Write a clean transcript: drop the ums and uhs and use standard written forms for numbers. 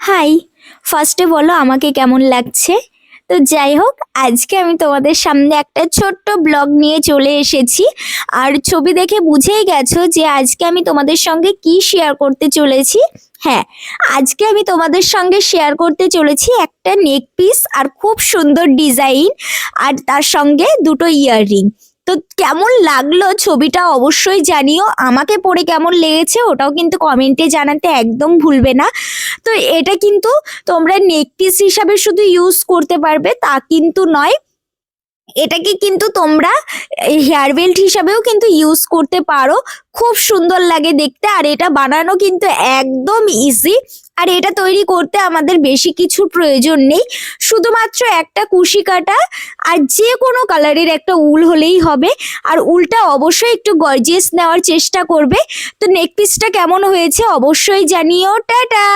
High, ফার্স্টে বলো আমাকে কেমন লাগছে। তো যাই হোক, আজকে আমি তোমাদের সামনে একটা ছোট্ট ব্লগ নিয়ে চলে এসেছি। আর ছবি দেখে বুঝেই গেছো যে আজকে আমি তোমাদের সঙ্গে কি শেয়ার করতে চলেছি। হ্যাঁ, আজকে আমি তোমাদের সঙ্গে শেয়ার করতে চলেছি একটা নেক পিস আর খুব সুন্দর ডিজাইন, আর তার সঙ্গে দুটো ইয়াররিং। তো কেমন লাগলো ছবিটা অবশ্যই জানিও, আমাকে পরে কেমন লেগেছে ওটাও কিন্তু কমেন্টে জানাতে একদম ভুলবে না। তো এটা কিন্তু তোমরা নেক পিস হিসাবে শুধু ইউজ করতে পারবে তা কিন্তু নয়, এটাকে কিন্তু তোমরা হেয়ার বেল্ট হিসাবেও কিন্তু ইউজ করতে পারো। খুব সুন্দর লাগে দেখতে, আর এটা বানানো কিন্তু একদম ইজি। আর এটা তৈরি করতে আমাদের বেশি কিছু প্রয়োজন নেই, শুধুমাত্র একটা কুশি কাটা আর যে কোনো কালারের একটা উল হলেই হবে। আর উলটা অবশ্যই একটু গর্জিয়াস নেওয়ার চেষ্টা করবে। তো নেক পিসটা কেমন হয়েছে অবশ্যই জানিও। টাটা।